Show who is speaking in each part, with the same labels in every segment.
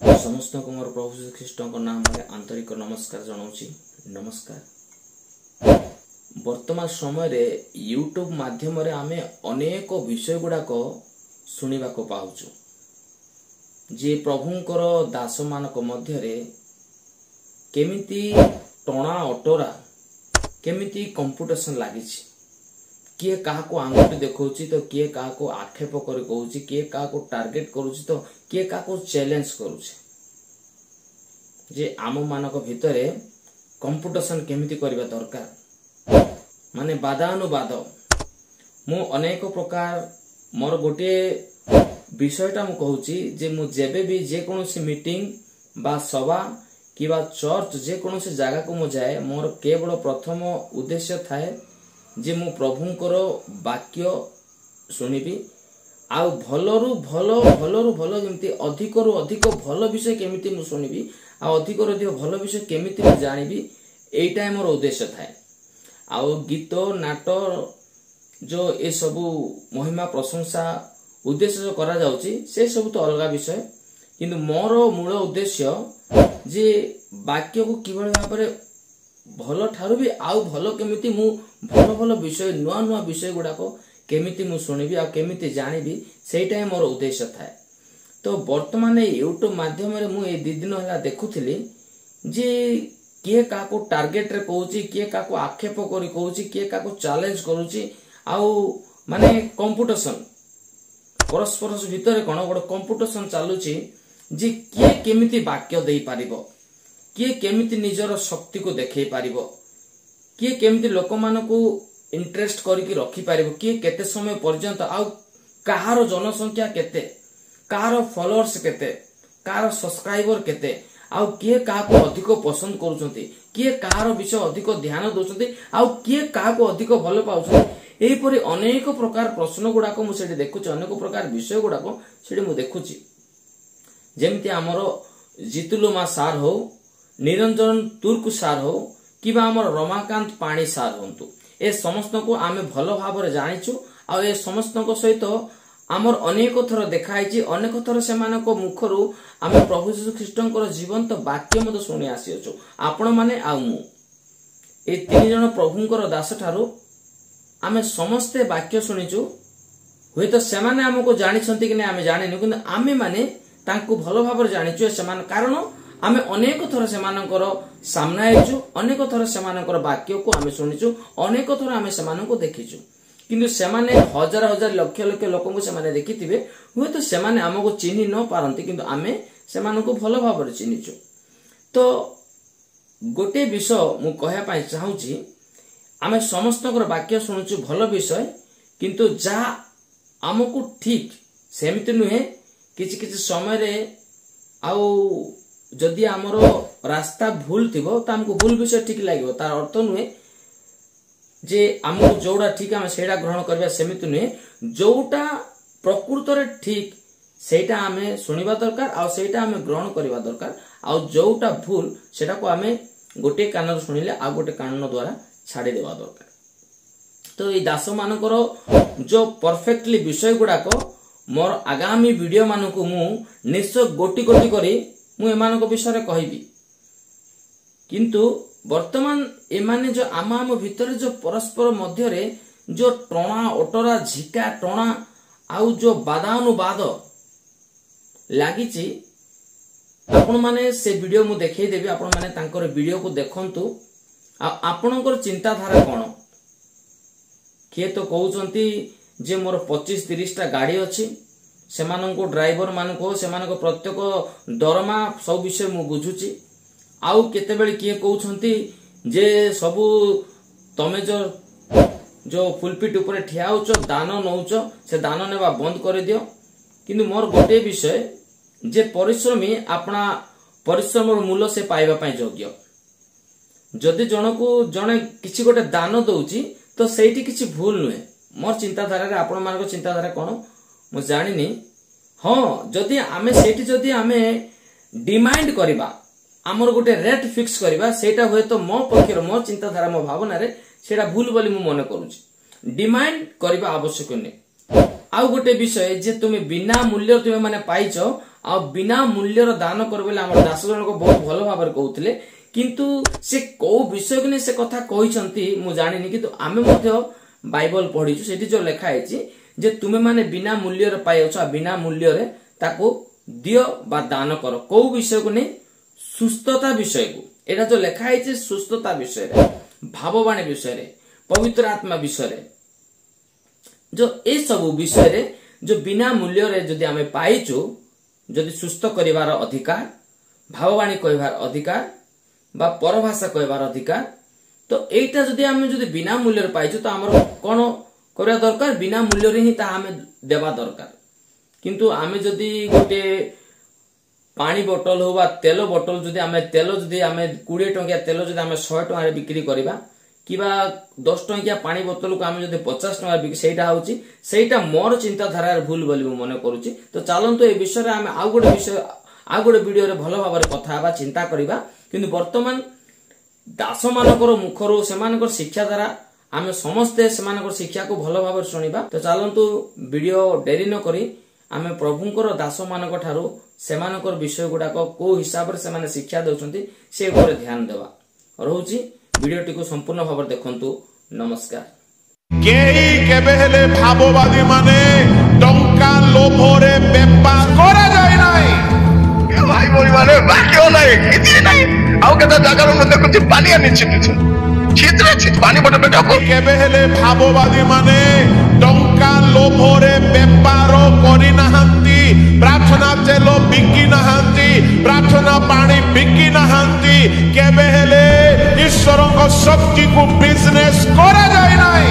Speaker 1: समस्त को मोर प्रभु श्री ख्रीष्ट नाम आंतरिक नमस्कार जनाऊँगी। नमस्कार। वर्तमान समय रे यूट्यूब माध्यम रे आमे अनेक विषय गुड़ाक शुणा पाउछु जे प्रभुंकर दास मानक मध्य रे केमिति टणा अटोरा केमिति कंपुटेशन लागिछि। किए काहाको आंगुठी देखौछि तो किए काहाको आक्षेप कर कहूछि, किए काहाको टार्गेट करूछि तो किए काहाको चैलेंज करूछि। जे आम मानक भितरे कंपुटेशन केमिति करबा दरकार माने बादानुबाद। मु अनेक प्रकार मोर गोटे विषयटा मु कहूछि जे मु जेबे भी जे कोनोसी मीटिंग बा सभा किबा चर्च जे कोनोसी जागा को मु जाए मोर केवल प्रथम उद्देश्य थाए जे मु प्रभुंकर वाक्य शुणिबी आउ भलरु भल जेमती अधिकरु अधिक भल विषय केमिति मु शुणिबी आ अधिकरु अधिक भल विषय केमिति मु जानिबी एइटा मोर उद्देश्य थाए। आउ गीत नाट जो ए सबु महिमा प्रशंसा उद्देश्य जो करा जाउची से सब तो अलगा विषय, किंतु मोर मूल उद्देश्य जे वाक्य को किबळ भाबरे भल ठारू भी आउ भल केमिति मु भल भल विषय नुआ नुआ विषय गुड़ाको केमिति मु शुणिबी आ केमिति जानिबी सेइटा मोर उद्देश्य थाए। तो वर्तमान यूट्यूब माध्यम रे मु ए 2 दिन हला देखुथिली जे किए काको टार्गेट रे कहूची, किए काको आक्षेप करी कहूची, किए काको चैलेंज करूची आउ माने कंपुटेशन परस्पर भितर कोन गोड कंपुटेशन चालुची जे किए केमिति वाक्य देई पारिबो, किए केमिति निजर शक्ति को देखै पारिबो, किए केमिति लोक मानकू इंटरेस्ट करिकि रखि पारिबो, किए केते समय पर्यंत आउ कहार जनसंख्या केते, कहार फॉलोअर्स केते, कहार सब्सक्राइबर केते आउ किए काको अधिक पसंद करूछंती, किए कहार विषय अधिक ध्यान दोछंती आउ किए काको अधिक भल पाउछंती। एही परि अनेक प्रकार प्रश्न गुडाको मु सेठी देखुछि, अनेक प्रकार विषय गुडाको सेठी मु देखुछि। जेमति हमरो जितुलुमा सार हो, निरंजन तुर्क सार हो किबा हमर रमाकांत पाणी सार होंतु, ए समस्त को आमे भल भाबरे जानिछु आ ए समस्त को सहित आमर अनेक थर देखाइछि, अनेक थर सेमानको मुखरु आमे प्रभु यीशु ख्रीष्टंकर जीवंत वाक्य मते सुनि आसीछु। आपण माने आ मु ए 3 जण प्रभुंकर दास ठारू आमे समस्ते वाक्य सुनिछु। होय तो सेमाने हमको जानिछंती कि नै आमे जानिनु, किंतु आमे माने तांको भल भाबरे जानिछु सेमान कारण आमे अनेक थर सेमानकर सामना आइछु, अनेक थर सेमानकर वाक्य को आमे सुनिछु, अनेक थर आमे सेमानको देखिछु। किंतु सेमाने हजार हजार लक्ष लक्ष लोकଙ୍କୁ सेमाने देखिथिबे, हुए तो सेमाने हमको चिन्हि न पारंती, किंतु आमे सेमानको भल भाबरे चिन्हिछु। तो गोटे विषय मु कहया पई चाहूची, आमे समस्तकर वाक्य सुनुछु भल विषय, किंतु जा हमको ठीक सेमिति नुहे किछि किछि समय रे आउ जदि आमर रास्ता भूल थिबो त हमको भूल विषय ठीक लागिबो, तार अर्थ नुहे जे हमको जोड़ा ठीक आमे सेडा ग्रहण करबा सेमिति नुहे, जोटा प्रकृत रे ठीक सेटा आमे सुनिबा दरकार आ सेटा आमे ग्रहण करबा दरकार, आ जोटा भूल सेटा को आमे गोटे कान सुनिले आ गोटे कान द्वारा छाड़ी देबा दरकार। तो ए दास मानकर जो परफेक्टली विषय गुडाको मोर आगामी वीडियो मानकु मु निश्चय गोटी गोटी करी मु एमानक विषय कहबी। किंतु वर्तमान एमाने जो आम भितर जो परस्पर मध्य रे जो टणा ओटरा झिका टणा आउ जो बादानुबाद लागिची, आपण माने से वीडियो मु देखै देबी, आपण माने तांकर वीडियो को देखंतु आ आपणकर चिंताधारा कोन। किए तो कहउचंती जे मोर 25-30 टा गाड़ी अछि, सेमाननको ड्राइवर मानको सेमानको प्रत्येक दरमा सब विषय मु बुझुची। आउ केते बेले किए कहउचंती जे सबु तमे जो फुलपिट ऊपर ठिया होचो दान नउचो से दान नेबा बंद कर दियो। किंतु मोर गोटे विषय जे परिश्रमी अपना परिश्रमर मूल्य से पाइबा पई योग्य। जदि जनको जने किछि गोटे दान दउची तो सेठी किछि भूल नुहे। मोर चिंताधारा रे आपण मानको चिंताधारा कोन मु जानिनी। हाँ, जदि आमे सेठी जदि आमे डिमांड करिबा, हमर गोटे रेट फिक्स करिबा, सेटा होय तो मो पक्षर मो चिंताधारा मो भावना रे सेटा भूल बोली मु मन करूची। डिमांड करिबा आवश्यक नै। आउ गोटे विषय जे तुमे बिना मूल्य तुमे माने पाइचो आ बिना मूल्यर दान कर बोले हमर दास जनक बहुत भलो भाबर कहउतले किंतु से को विषय के से कथा कहिसंती मु जानिनी किंतु आमे मध्य बाइबल पढिछु सेठी जो लिखा है जे तुमे माने बिना मूल्य रे पाइछ बिना मूल्य रे ताको दियो बा दान करो को विषय को नहीं सुस्थता विषय को एटा जो लिखा है सुस्थता विषय रे भाववाणी विषय रे पवित्र आत्मा विषय रे जो ए सब विषय रे जो बिना मूल्य रे जदि आमे पाइछु जदि सुस्थ करिवार अधिकार भाववाणी कहबार अधिकार बा परभाषा कहबार अधिकार तो एटा जदि आमे जदि बिना मूल्य रे पाइछु तो हमर कोन करिया दरकार बिना मूल्य रे ही ता आमे देबा दरकार किंतु आमे जदि गोटे पानी बोतल हो बा तेल बोतल जदि आमे तेल जदि आमे 20 टंकिया तेल जदि आमे 100 टका रे बिक्री करबा किबा 10 टंकिया पानी बोतल को आमे जदि 50 टका बिक्री सेटा होउची सेटा मोर चिंता धारा भूल बोली मने करूची तो चालंतु ए विषय रे आमे आ गोटे वीडियो रे भलो भाबरे कथा बा चिंता करबा किंतु वर्तमान दास मानकर मुखरो सेमानकर शिक्षा द्वारा आमे समस्ते सेमानकर शिक्षा को भलो भाबरे सुनिबा तो चालंतु वीडियो डेरी न करी आमे प्रभुंकर दास मानक ठारो सेमानकर विषय गुडा को हिसाब रे सेमाने शिक्षा देउछंती से ऊपर ध्यान देबा रहउची वीडियोटी को संपूर्ण भाबरे देखंतु नमस्कार
Speaker 2: केही केबे हेले भाववादी माने टंका लोभरे बेपार करा जाय नाही ए भाई बोली माने बाकी नाही किती नाही आउ केता जागा रे देखुची पानी आनी छिटिछ छितरे छित पानी बटे बेटा को केबे हेले भाववादी माने टंका लोभरे बेपार करि नाहंती प्रार्थना तेल बिकी नाहंती प्रार्थना पानी बिकी नाहंती केबे हेले ईश्वरक शक्ति को बिजनेस करा जाय नाही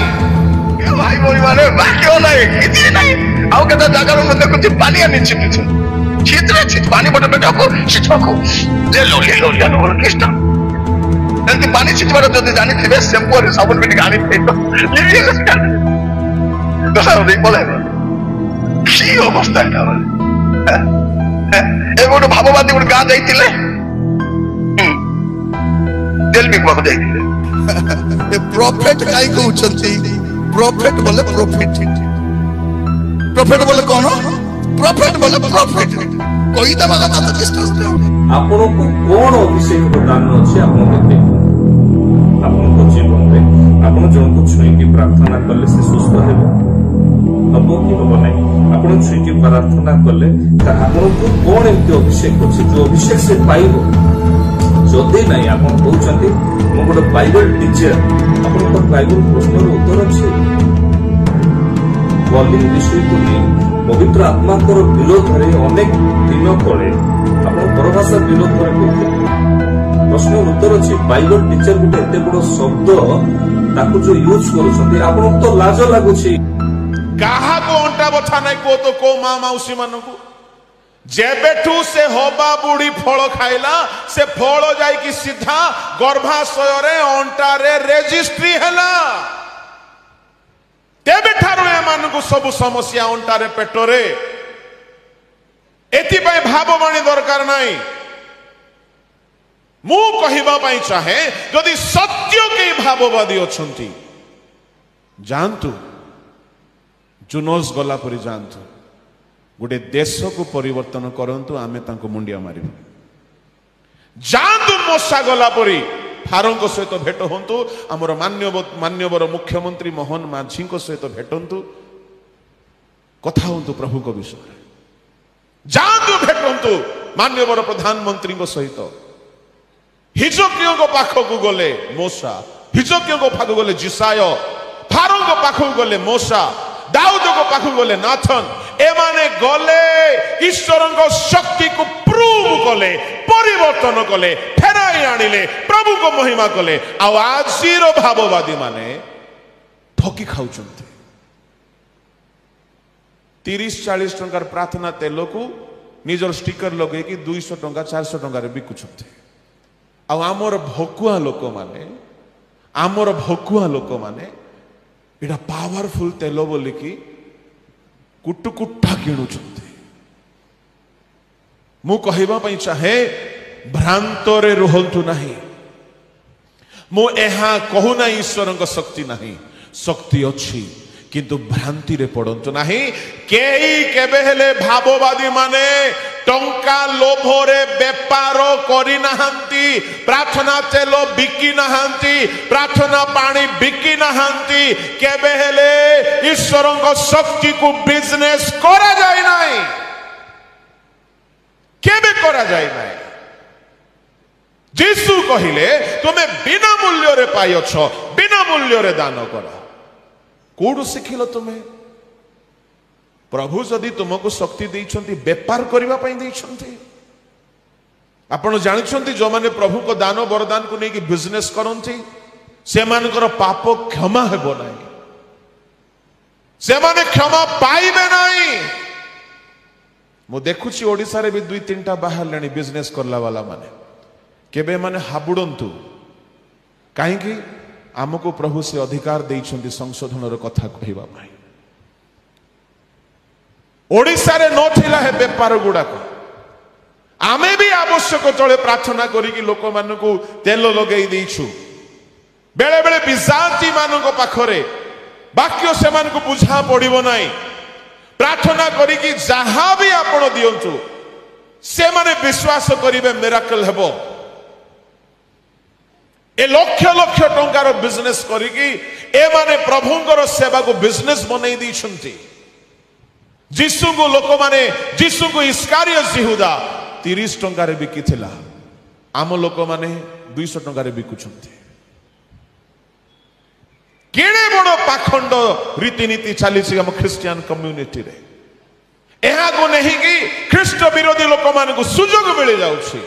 Speaker 2: ए भाई बोली माने बाकी नाही किती नाही आउ केता जागा रे देखुची पानी आनी छिटिछ छितरे छित पानी बटे बेटा को छिटको ले लो यानो बोल कृष्ण एंती पानी छिटबार जदि जानि थिबे शैम्पू रे साबुन बिटी गानी फेको लिविए तो देख बोले की अवस्था है ए गोटे भाववादी गोटे गाँ जाइतिले तेल बिकवा को जाइतिले
Speaker 3: ए प्रॉफिट काई कहउछंती प्रॉफिट बोले प्रॉफिट कोन प्रॉफिट बोले प्रॉफिट कोई दबा का तो डिस्टेंस
Speaker 4: आपको कौन अभिषेक दान अच्छे आपको जीवन में आप जन को छुईकी प्रार्थना कले से सुस्थ हम कि हम ना आप छुईकी प्रार्थना कले आपको कौन एमती अभिषेक अच्छे जो अभिषेक से पाइब जदि ना आप कहते मु गोटे बाइबल टीचर आप बाइबल प्रश्न उत्तर अच्छे कलिंग विषय को नहीं पवित्र आत्माकर विरोध में अनेक दिन तले आप परभाषा विरोध में प्रश्न उत्तर अच्छी बाइबल टीचर गोटे एत बड़ शब्द ताकू जो यूज कर आपन तो लाज लगुच
Speaker 2: कहा को अंटा बथा नहीं को तो को माँ मौसी मान को जेबेठू से होबा बुढ़ी फल खाइला से फल जाई कि सीधा गर्भाशय रे अंटा रे रेजिस्ट्री हैला तेबे ठारो एमान को सब समस्या अंटा रे पेट रे एति पय भाववाणी दरकार नाही मु कहिबा पई चाहे यदि सत्य के भाववादी अछंती जानतु जुनोस गला परि जानतु गोटे देश को परिवर्तन करंतु आमे तांको मुंडिया मारिबु जानतु मोसा गला परि फारों सहित भेट हूँ आमर मान्यवर मुख्यमंत्री मोहन माझी सहित भेटंतु कथा हूँ प्रभु को विषय जातु भेटंतु मान्यवर प्रधानमंत्री सहित हिजकियों पाखक गले मोसा हिजकियों पाखक गले जिसाय फारों पाखक गले मोसा दाऊद को पाखक गले नाथन एमाने गले ईश्वर शक्ति को प्रूव कले परिवर्तन कले फेराई आनिले प्रभु को महिमा कले आजीर भाववादी माने ठकी खाउचंती 30-40 टंकार प्रार्थना तेल को निजर स्टिकर लगे कि 200 टंका 400 टंका बिकुचंती आमर भकुआ लोक माने इटा पावरफुल तेल बोलिकी कुटुकुटा किणुचंती मु कहिबा पई चाहे भ्रांतरे रुहंतु नाही मु एहा कहूना ईश्वरंक शक्ति नाही शक्ति अछि किंतु भ्रांति रे पड़ंतु नाही केई केबे हेले भाववादी माने टंका लोभरे बेपार करी नहांती प्रार्थना तेल बिकी नहांती प्रार्थना पानी बिकी नहांती केबे हेले ईश्वर शक्ति को बिजनेस करा जाए नहीं केबे करा जाए नहीं जीसु कहिले तुम्हें बिना मूल्य रे पाइछ बिना मूल्य रे दान कर कोड शिखिल तुम्हें प्रभु जदि तुमको शक्ति देइछंती व्यापार करबा पई देइछंती आपण जानिछंती जो माने प्रभु को दान वरदान को नेकी बिजनेस करंती से मानकर पाप क्षमा हेबो नाही से माने क्षमा पाइबे नाही मु देखुची ओडिसा रे भी 2-3टा बाहर लेनी बिजनेस करला वाला माने केबे माने हाबुडंतु काहे कि आमको प्रभु से अधिकार देइछंती संशोधन रो कथा कहिबा पई ओडिसा रे नथिला हे व्यापार गुडाक आमे भी आवश्यक तले प्रार्थना करिकि लोक मानकु तेल लगेई देइछु बेले बेले बिजाती मानक पाखरे वाक्य से मानकु बुझा पड़िबो नाही प्रार्थना करिकि जहा भी आपण दियंतु से माने विश्वास करिवे मिराकल हेबो ए लक्ष लक्ष टंकार बिजनेस करिकि ए माने प्रभुंकर सेवा को बिजनेस बनै दैछंती जीसु को लोक माने जीसु को इस्कारियत यहूदा 30 टंकार बिकी थिला आम लोक माने 200 टंकार बिकुछंती केड़े बड़ पाखंड रीतिनीति चली आम ख्रिस्टियन कम्युनिटी रे एहा को नहीं कि ख्रिस्ट विरोधी लोक मान को सुजोग मिल जाउछि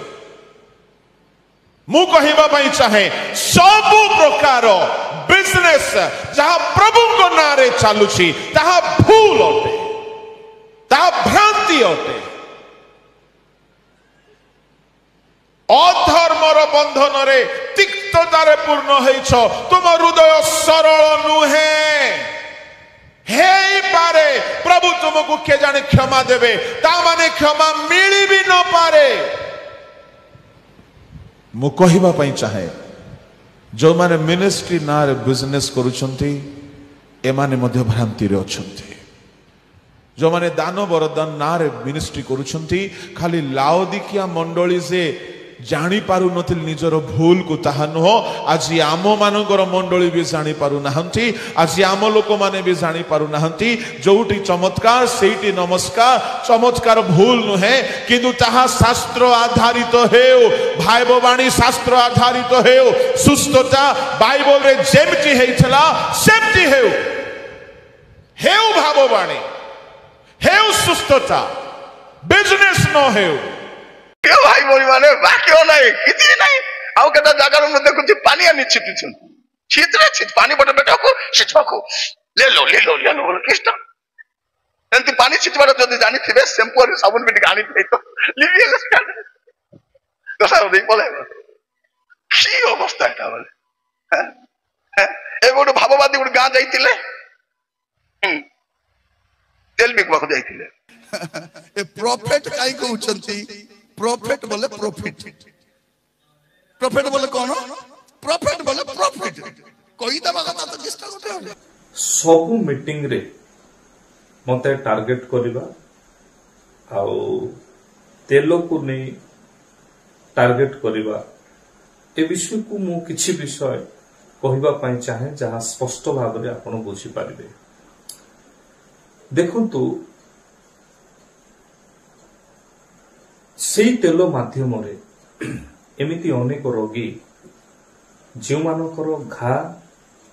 Speaker 2: मु कहिबा पई चाहे सब प्रकार बिजनेस जहा प्रभु को नारे चालुछि ताहा भूल अटे ताहा भ्रांति अटे अधर्मर बंधन रे तिक्ततारे पूर्ण होइछ तुम हृदय सरल नुहे हे पारे प्रभु तुमको के जाने क्षमा देवे ता माने क्षमा मिली भी न पारे मु कहिबा पई चाहे जो माने मिनिस्ट्री नारे बिजनेस करूछंती ए माने मध्य भ्रांति रे अछंती जो माने दान वरदान नारे मिनिस्ट्री करूछंती खाली लाओदिकिया मंडली से जानी पारु नथिल निजर भूल को ताहा नुह आज आम मानकर मंडली भी जानी पारु नाहंती आज आम लोक माने भी जानी पारु नाहंती जोटी चमत्कार सेठी नमस्कार चमत्कार भूल नुहे किंतु ताहा शास्त्र आधारित हेउ भाइबवाणी शास्त्र आधारित हेउ सुस्थता बाइबल रे जेमति हेइथला सेमति हेउ भाववाणी हेउ सुस्थता बिजनेस न हेउ
Speaker 3: के भाई बोली माने बाकी हो नहीं किसी नहीं आओ कहता जाकर मैं देखो जी पानी आनी छिटी छिट पानी बटे बेटा को छिटवा को ले लो बोलो किस्ता एंती पानी छिटवा तो जदी जानी थिबे शैम्पू और साबुन भी गानी पे तो लिविए लस्का तो सारो देख बोले की अवस्था है बोले ए गोटे भाववादी गोटे गां जाइतिले तेल बिकवा को जाइतिले
Speaker 5: ए प्रॉफिट काई को उचंती प्रॉफिट बोले प्रॉफिट बोले कौन प्रॉफिट बोले प्रॉफिट कोई दबा कथा तो किसका होते हो
Speaker 4: सब मीटिंग रे मते टार्गेट करबा आउ तेलो को नै टार्गेट करबा ए विषय को मु किछि विषय कहबा पई चाहे जहां स्पष्ट भाव रे आपण बुझी पारिबे देखंतु सेई तेलो माध्यम रे एमिति अनेक रोगी जो मानकर घा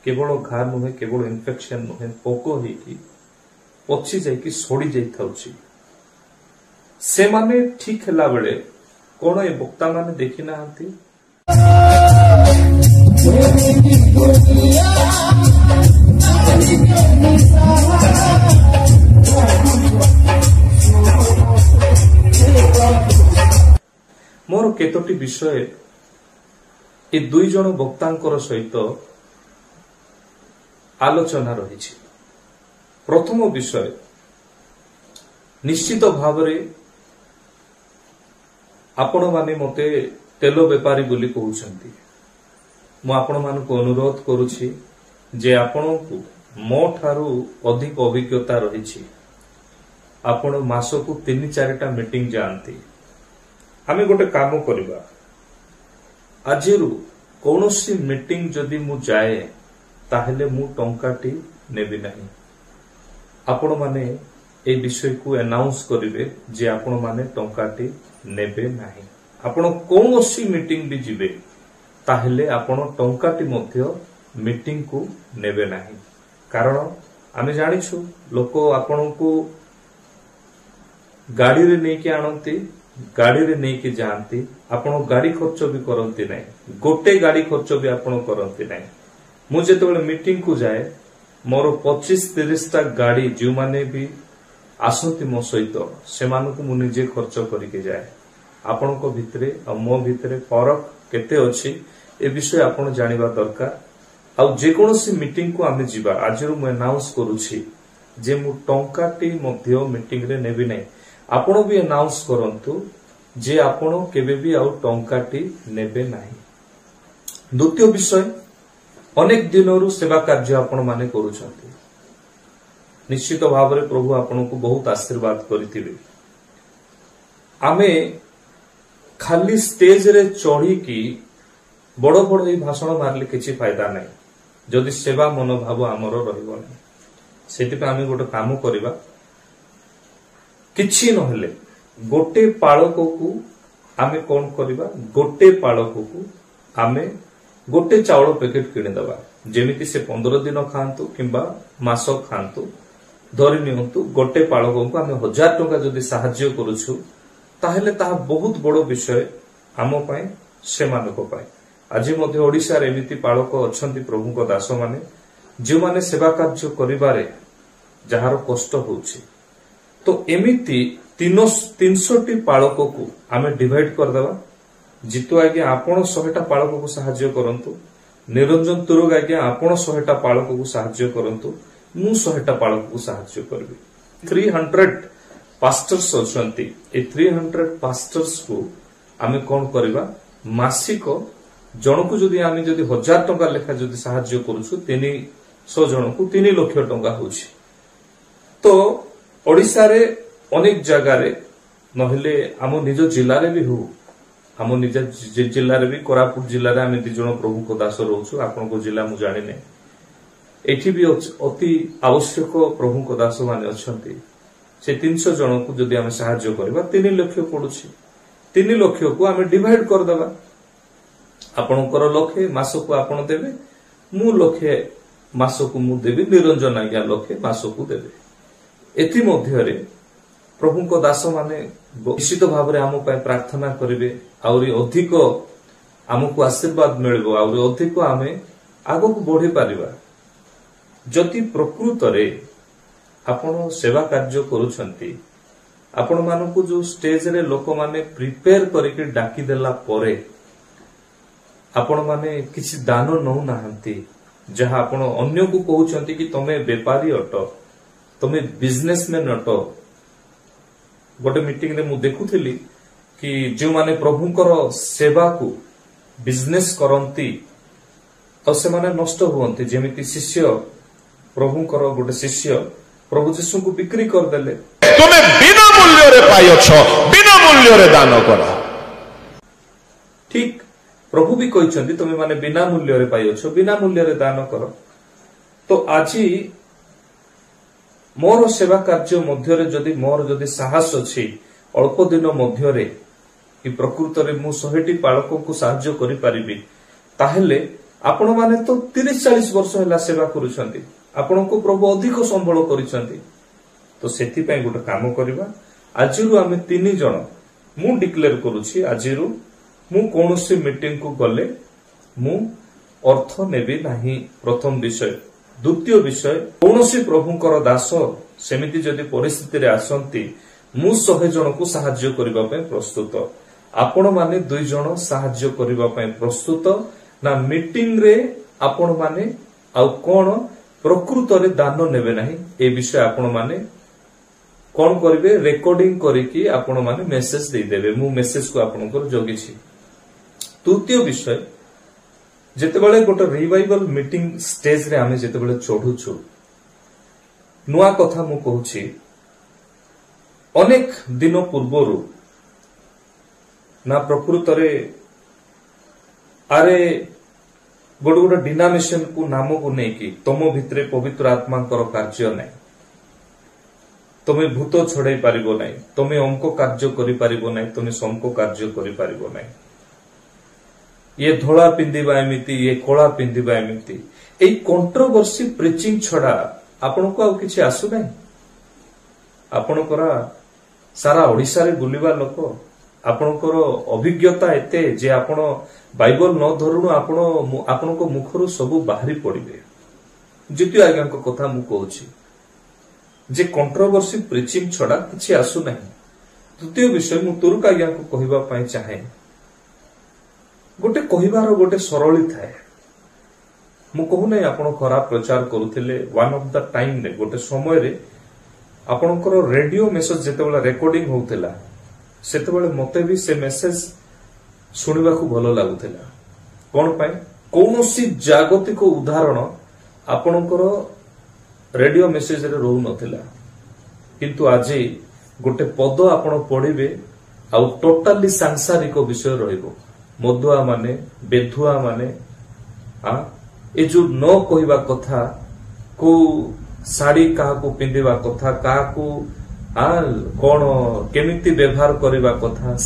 Speaker 4: केवल घा नुहे केवल इन्फेक्शन नुहे पोको हेकी पची जाइकी सोड़ी जाई थाउची से माने ठीक हला बेले कोन ए वक्ता माने देखि नाहंती मोर केतोटी विषय ए दुई जन वक्तांकर सहित आलोचना रही प्रथम विषय निश्चित भाव आपण माने मते तेल बेपारी बोली कहउछंती मु आपण मानको अनुरोध करूछि जे आपण को मो ठारू अधिक अभिज्ञता रही आपण मासकु 3-4टा मीटिंग जानती आमे गोटे काम करिबा आजिरु कोनोसी मीटिंग जदि मु जाए ताहेले मु टंकाटी नेबी नाही आपण माने ए विषय को अनाउंस करिवे जे आपण माने टंकाटी नेबे नाही आपण कोनोसी मीटिंग भी जिवे ताहेले आपण टंकाटी मध्य मीटिंग को नेबे नाही कारण आमे जानिछु लोक आपण को गाड़ी रे नै के आनंती गाड़ी रे नै के जानती आपण गाड़ी खर्च भी करंती नै गोटे गाड़ी खर्च भी आपण करंती नै मु जेतेबेले मीटिंग को जाए मोर 25-30 टा गाड़ी जो माने भी आसंती मो सहित से मानकु मु निजे खर्च करके जाए आपण को भितरे आ मो भितरे फरक केते अछि ए विषय आपण जानिबा दरकार आ जे कोनोसी मीटिंग को आमे जिबा आजरु मु अनाउंस करूछि जे मु टंकाटी मध्य मीटिंग रे नेबी नै आपण भी अनाउंस करंतु जे आपण केबे भी आउ टंकाटी नेबे नाही द्वितीय विषय अनेक दिनरु सेवा कार्य आपण माने करूछंती निश्चित भाव रे प्रभु आपण को बहुत आशीर्वाद करिथिबे आमे खाली स्टेज रे चढ़ी की बड़ बड़ ए भाषण मारले किछि फायदा नै जदि सेवा मनोभाव आमर रहिबो नै सेति पे आमे गोटे काम करिबा किछि नहले गोटे पाळक को आमे कोन करिबा गोटे पाळक को आमे गोटे चावल पैकेट किने दबा जेमिति से 15 दिन खांतु किंबा मास खांतु धरि नियंतु गोटे पाळक को आमे 1000 टका जदि सहाय्य करूछु ताहेले ता बहुत बड़ विषय आम पाए से मानक पाए आज मध्य ओडिशा रे एमिति पाळक अछंती प्रभु को दास माने जे माने सेवा कार्य करिबारे जहार कष्ट होउछि तो एमिति 300 टी पाळक को आमे डिवाइड कर देबा जितु आगे आपण 100 टा पाळक को सहाय्य करंतु निरंजन तुरुग आगे आपण 100 टा पाळक को सहाय्य करंतु मु 100 टा पाळक को सहाय्य करबी 300 पास्टर्स अछंती ए 300 पास्टर्स को आमे कोन करबा मासिक जनकु जदि आमे जदि 1000 टका लेखा जदि सहाय्य करूछु 300 जनकु 3 लाख टका होछि तो ओडिसा रे अनेक जगह रे नहले आम निज जिल्ला रे भी हो आम निज जिल्ला रे भी कोरापुट जिल्ला रे आमे 2 जण प्रभु को दास रहउछु आपन को जिल्ला मु जानि नै एठी भी अति आवश्यक प्रभु को दास माने अछंती से 300 जन को जदि आमे सहाय्य करबा 3 लाख पडुछि 3 लाख को आमे डिवाइड कर देबा आपनकर लखे मास को आपण देबे मु लखे मास को मु देबे निरंजन आज्ञा लखे मास को देबे एथि मध्य रे प्रभु को दास माने निश्चित भाव रे आम पाए प्रार्थना करिवे आउरी अधिक आमको आशीर्वाद मिलबो आउरी अधिक आमे आगो को बढ़ी पारिबा जति प्रकृत रे आपण सेवा कार्य करूछंती आपण मानकु जो स्टेज रे लोक माने प्रिपेयर करके डाकी देला परे आपण माने किछि दान नउ नाहंती जहा आपण अन्य को कहउछंती कि तमे व्यापारी अटो तमे बिजनेसमैन अटो गोटे मीटिंग रे मु देखुथिली कि जो माने प्रभुकर सेवा को बिजनेस करंती तो से माने नष्ट होवंती जेमिति शिष्य प्रभुकर गोटे शिष्य प्रभु यीशु को बिक्री कर देले
Speaker 2: तुमे बिना मूल्य रे पाइछ बिना मूल्य रे दान करा
Speaker 4: ठीक प्रभु भी कहछंती तुमे माने बिना मूल्य रे पाइछ बिना मूल्य रे दान कर तो आजी मोर सेवा कार्य मध्य रे जदि मोर जदि साहस अछि अल्प दिन मध्य रे कि प्रकृत रे मु 100 टी पाळक को सहाय्य करि परिबी ताहेले आपण माने तो 30-40 वर्ष होला सेवा करूछंती आपण को प्रभु अधिक संबळ करिसंती तो सेति पय गोटे काम करबा आजिरु आमे 3 जण मु डिक्लेयर करूछि आजिरु मु कोनोसी मीटिंग को गले मु अर्थ नेबी नाही प्रथम विषय द्वितीय विषय कोनोसी प्रभुकर दास सेमिति जदि परिस्थिति रे आसंती मु 100 जण को सहाय्य करिबा पय प्रस्तुत आपण माने 2 जण सहाय्य करिबा पय प्रस्तुत ना मीटिंग रे आपण माने आ कोन प्रकृत रे दान नेबे नाही ए विषय आपण माने कोन करिवे रेकॉर्डिंग करिकि आपण माने मेसेज दे देबे मु मेसेज को आपण को जोगी छी तृतीय विषय जेतेबेले गोटे रिवाइवल मीटिंग स्टेज रे आमे जेतेबेले चढुछु नुआ कथा मु कहूछि अनेक दिन पूर्वर ना प्रकृतरे अरे गोटे गोटे डिनामिनेशन को नाम को नहीं तुम भितर पवित्र आत्मा कार्य नहीं तुम्हें भूत छड़े पार ना तुम्हें अंक कार्य कर तुम्हें समको कार्य कर ये धोला पिंधिबा एमिति ये कला पिंधिबा एमिति ए कंट्रोवर्सी प्रीचिंग छड़ा आपण को आउ किछि आसु नै आपण कोरा सारा ओडिसा रे बुलिबा लोक आपण को अभिज्ञता एते जे आपण बाइबल न धरुनु आपण को मुखरु सब बाहरी पड़िबे जितु आज्ञा को कथा मु कहूछि जे कंट्रोवर्सी प्रीचिंग छड़ा किछि आसु नै। द्वितीय विषय मु तुरुक आज्ञा को कहिबा पई चाहे गोटे कहिबार गोटे सरली थाए मु कहू नै आपण खराब प्रचार करूथिले वन ऑफ द टाइम रे गोटे समय रे आपणकर रेडियो मेसेज जेतेबेला रेकॉर्डिंग होउथिला सेतेबेले मते भी से मेसेज सुनिबा को भलो लागुथिला कोन पय कोनोसी जागतिक उदाहरण आपणकर रेडियो मेसेज रे रहू नथिला किंतु आज गोटे पद आपण पढिबे आ टोटली सांसारिक विषय रहइबो मदुआ माने बेधुआ माने ए जो न कहवा कथा को साड़ी क्या पिंधिबा कथा क्या कौन केमिति व्यवहार करबा कथा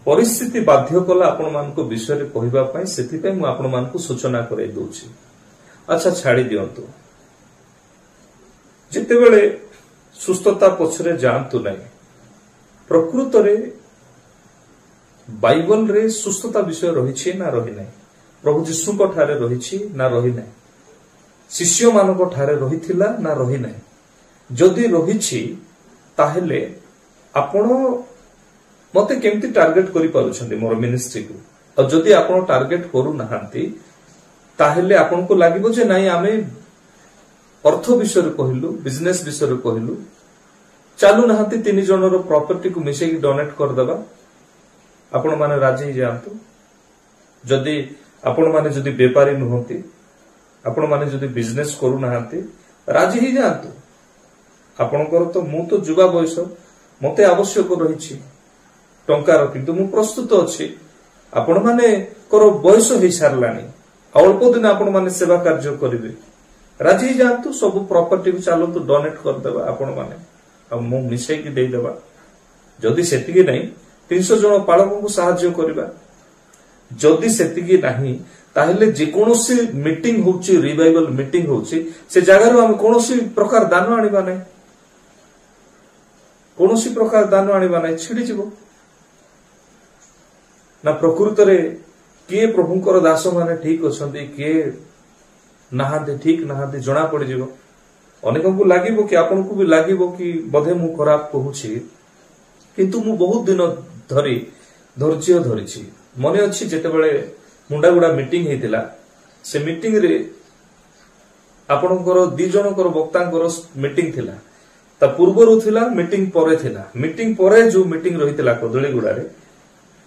Speaker 4: परिस्थिति बाध्य कला आपण मानको विषय रे कहबा पई सेति पई मु आपण मानको सूचना करे दोछि। अच्छा छाड़ी दियंतु जिते बेले सुस्थता पछरे जानतु नै प्रकृत रे बाइबल रे सुस्थता विषय रही ना रही ना प्रभु जीशु को ठारे रही ना रही ना शिष्य मान को ठारे रही थिला ना रही ना जदि रही ताहेले आपण मते केमती टार्गेट करि पारुछन्ती मोर मिनिस्ट्री को और जदि आपण टार्गेट करू नहांती ताहेले आपण को लागिबो जे नाही आमे अर्थ विषय रे कहिलु बिजनेस विषय रे कहिलु चालू नहांती तीन जनर प्रॉपर्टी को मिसे की डोनेट कर देबा आपण माने राजी जांतु जदि आपण माने जदि व्यापारी नहंती आपण माने जदि बिजनेस करू नहांती राजी ही जांतु आपणकर तो मु तो जुवा बयस मते आवश्यक रहिछि टंकार किंतु मु प्रस्तुत अछि आपण माने कर बयस हे सारलानी अल्प दिन आपण माने सेवा कार्य करिवे राजी ही जांतु सब प्रॉपर्टी को चालू तो डोनेट कर देबा आपण माने आ मु मिसे की दे देबा जदि सेतिकी नै 300 जन पालक को साहाय्य करबा जदि सेतिकी नाही ताहेले जे कोनोसी मीटिंग होउची रिवाइवल मीटिंग होउची से जगह रो हम कोनोसी प्रकार दान आनिबा नै कोनोसी प्रकार दान आनिबा नै छिडी जिवो ना प्रकृत रे के प्रभुकर दास माने ठीक अछंती के नहाते ठीक नहाते जणा पड़ जिवो अनेक को लागिबो कि आपन को भी लागिबो कि बधे मु खराब कहूची किंतु मु बहुत दिन धरी धैर्य धरिछि मने अछि जेते बेले मुंडा गुडा मीटिंग हेतिला से मीटिंग रे आपनकर दि जनकर वक्तांकर मीटिंग थिला ता पूर्वरु थिला मीटिंग परे जो मीटिंग रहितिला कदली गुडा रे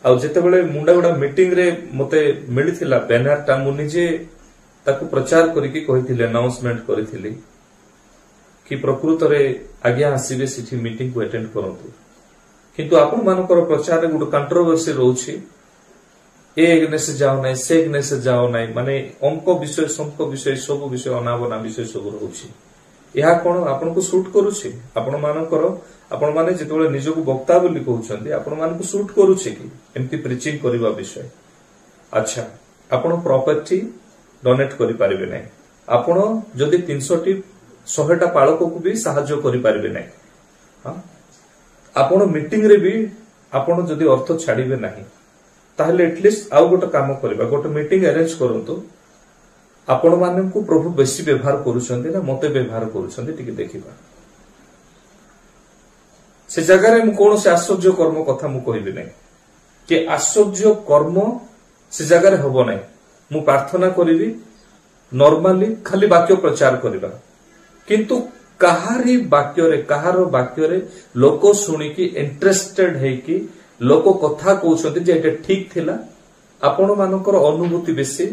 Speaker 4: आ जेते बेले मुंडा गुडा मीटिंग रे मते मिलिथिला बैनर ता मु निजे ताकू प्रचार करिकि कहिथिले अनाउंसमेंट करिथिली कि प्रकृत रे आज्ञा आसीबे सिठी मीटिंग को अटेंड करंतु किंतु आपण मानकर प्रचार रे गुड कंट्रोवर्सी रहउछि एक से जाओ नाही से एक से जाओ नाही माने अंक विषय संक विषय सब विषय अनावना विषय सब रहउछि या कोन आपण को शूट करूछि आपण मानकर आपण माने जेतबेले निजको वक्ता बोली कहउछन्ती आपण मान को शूट करूछि कि एम्ति प्रीचिंग करबा विषय। अच्छा आपण प्रॉपर्टी डोनेट करि पारिबे नै आपण जदि 300 टी 100 टा पालक को भी सहाय्य करि पारिबे नै हां आपण मीटिंग रे भी आपण जदि अर्थ छाडिबे नाही ताहले एटलीस्ट आउ गोटे काम करबा गोटे मीटिंग अरेंज करंतु आपण माने को प्रभु बेसी व्यवहार करूछन्ते ना मते व्यवहार करूछन्ते टिके देखिबा से जगह रे मु कोन से आश्चर्य कर्म कथा मु कहिबे नै कि आश्चर्य कर्म से जगह रे होबो नै मु प्रार्थना करिवि नॉर्मली खाली वाक्य प्रचार करबा किंतु कहारी वाक्य रे लोक सुनी की इंटरेस्टेड है कि लोक कथा कहउछन्ते जे एटा ठीक थिला आपण मानकर अनुभूति बेसी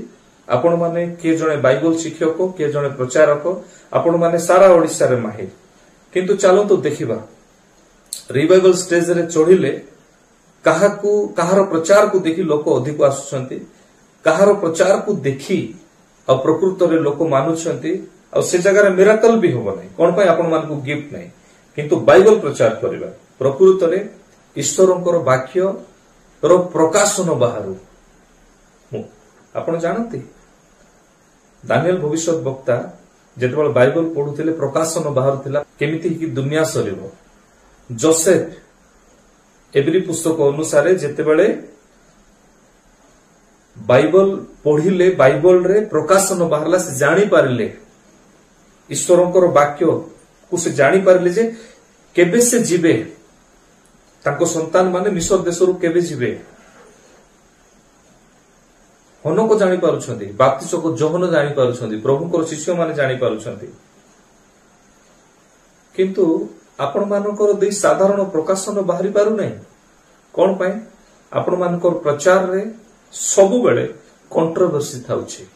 Speaker 4: आपण माने के जणे बाइबल शिक्षक के जणे प्रचारक आपण माने सारा ओडिसा रे माहिर किंतु चलो तो देखिबा रिवाइवल स्टेज रे चढ़िले कहार प्रचार को देखी लोक अधिक आसुछंती, कहार प्रचार को देखी आ प्रकृत रे लोक मानुछंती आ से जगह मिराकल भी होबो नै। कोन पय आपण मान को गिफ्ट नै, किंतु बाइबल प्रचार करबा प्रकृत रे ईश्वरंकर वाक्य रो प्रकाशन बाहरु आपण जानते। दानिएल भविष्यत वक्ता जेतेबेले बाइबल पढुथिले प्रकाशन बाहर थिला केमिति कि दुनिया सरीबो। जोसेफ एवरी पुस्तक अनुसार जेतेबेले बाइबल पढ़िले बाइबल रे प्रकाशन बाहरला से जानी पारिले ईश्वरंकर वाक्य को से जानी पारिले जे केबे से जीवे ताको संतान माने मिस्र देशरु केबे जीवे। हन को जानी पारुछंती, बाप्तिस्म को जोहन जानी पारुछंती, प्रभुकर शिष्य माने जानी पारुछंती, किंतु आपण मानकर दे साधारण प्रकाशन बाहरी पारु नै। कोन पय आपण मानकर प्रचार रे सबु बेले कंट्रोवर्सी थाउछि।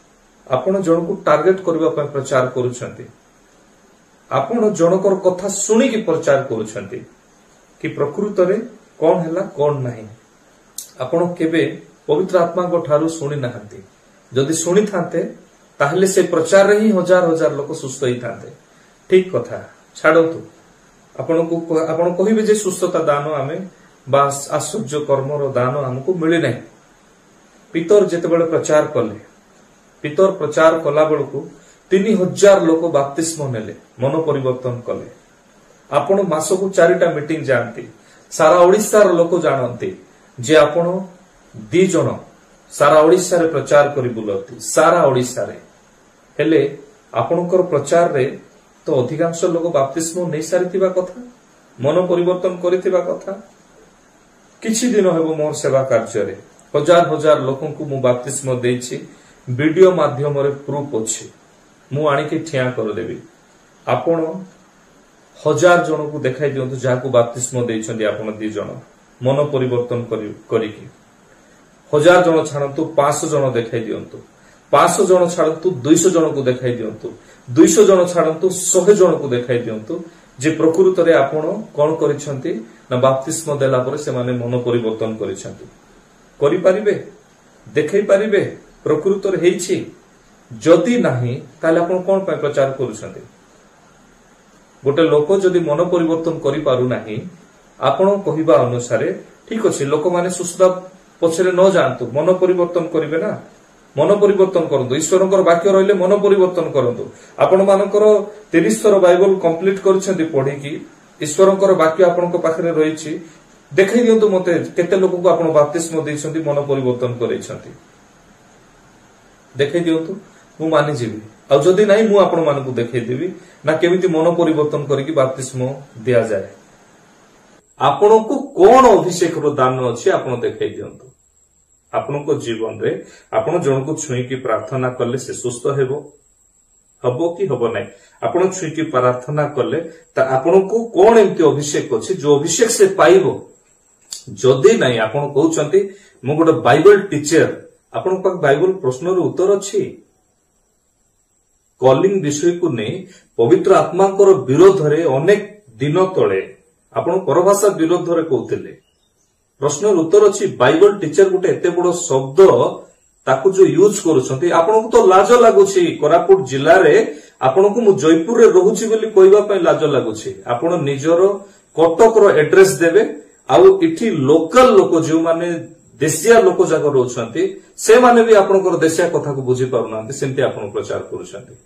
Speaker 4: आपण जण को टार्गेट करबा पय प्रचार करूछंती, आपण जनकर कथा सुनी की प्रचार करूछंती कि प्रकृत रे कोन हैला कोन नाही। आपण केबे पवित्र आत्मा को ठारू सुनी नाहंती। जदि सुनी थांते ताहले से प्रचार रे ही हजार हजार लोक सुस्थ ही थांते। ठीक कथा छाडंतु, आपण कहिबे जे सुस्थता दान आमे बास आश्चर्य कर्मर दान हमको मिले नहीं। पितर जेतेबेले प्रचार कले, पितर प्रचार कला बेलू 3000 लोक बाप्तिस्म नेले, मन परिवर्तन कले। आपण मासकु 4टा मीटिंग जानती, सारा ओडिसा रो लोक जानती जे आपण 2 जण सारा ओडिसा रे प्रचार करी बुलती, सारा ओडिसा रे हेले आपणकर प्रचार रे तो अधिकांश लोक बाप्तिस्म नै सारिथिबा कथा, मन परिवर्तन करिथिबा कथा। किछि दिन हेबो मोर सेवा कार्य रे हजार हजार लोकन को मु बाप्तिस्म देछि, वीडियो माध्यम रे प्रूफ अछि, मु आनी के ठिया कर देबी। आपण 1000 जन को देखाई दियंतु जाको बाप्तिस्म देछन्ती, आपण 2 जन मन परिवर्तन करिकी। 1000 जन छाड़ंतु 500 जन देखाई दियंतु, 500 जन छाड़ंतु 200 जन को देखाई दियंतु, 200 जन छाड़ंतु 100 जन को देखाई दियंतु जे प्रकृत रे आपण कोन करिसंती ना बाप्तिस्म देला परे से माने मन परिवर्तन करिसंती। करि परिबे, देखै परिबे प्रकृत रे हेछि। जदि नाही ताले आपण कोन पय प्रचार करूसंती। गोटे लोक जदि मन परिवर्तन करि पारु नाही, आपण कहिबा अनुसार ठीक अछि, लोक माने सुस्ता पछरे न जानतु, मन परिवर्तन करिवे ना, मन परिवर्तन करंतु। ईश्वरंकर वाक्य रहले मन परिवर्तन करंतु। आपण मानकर 30 थर बाइबल कंप्लीट करछन्ती पढी कि ईश्वरंकर वाक्य आपणक पाखरे रहिछि, देखै दियंतु मते केते लोक को आपण बाप्तिस्म दैछन्ती, मन परिवर्तन करैछन्ती, देखै दियंतु, मु मानि जिवि। आ जदि नाही मु आपण मानकु देखै देबी ना केमिति मन परिवर्तन करिकि बाप्तिस्म दिया जाय। आपणको कोन अभिषेक रो दान अछि आपण देखै दियंतु। आपणको जीवन रे आपण जण को छुई की प्रार्थना करले से सुस्थ हेबो, हबो कि हबो नै। आपण छुई की प्रार्थना करले त आपणको कोन एमति अभिषेक अछि जो अभिषेक से पाइबो। जदि नै आपण कहउचंती मु गोटे बाइबल टीचर, आपण पाक बाइबल प्रश्न रो उत्तर अछि। कॉलिंग विषय को नै पवित्र आत्माकर विरोध रे अनेक दिन तळे आपण परभाषा विरोध रे कहउतिले। प्रश्न उत्तर अछि बाइबल टीचर गोटे एते बड़ शब्द ताकू जो यूज करूछंती, आपन को तो लाज लागुछि। कोरापुट जिल्ला रे आपन को मु जयपुर रे रहउछि बोली कहबा पय लाज लागुछि। आपन निजरो कटक रो एड्रेस देबे, आउ इठी लोकल लोक जो माने देशिया लोक जाक रहउछंती से माने भी आपनकर देशिया कथा को बुझी पारुनांती, सेंती आपन प्रचार करूछंती।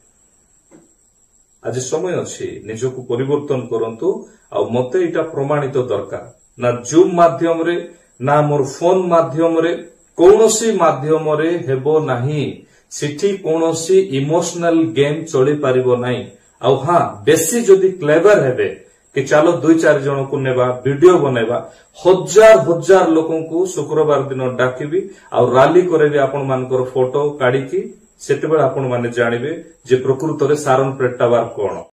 Speaker 4: आज समय अछि निजको परिवर्तन करंतु। आ मते इटा प्रमाणित दरकार ना जूम माध्यम रे ना मोर फोन माध्यम रे कौनसी माध्यम रे हेबो नाही। सिठी कौनसी इमोशनल गेम चली पारिबो नाही। आ हां बेसी जदि क्लेवर हेबे कि चलो 2-4 जन को नेबा, वीडियो बनेबा, हजार हजार लोकन को शुक्रवार दिन डाकिबी आ रैली करेबी आपण मानकर फोटो काढी की, सेते बेला आपण माने जानिबे जे प्रकृत रे सारन प्रेटावार कोन।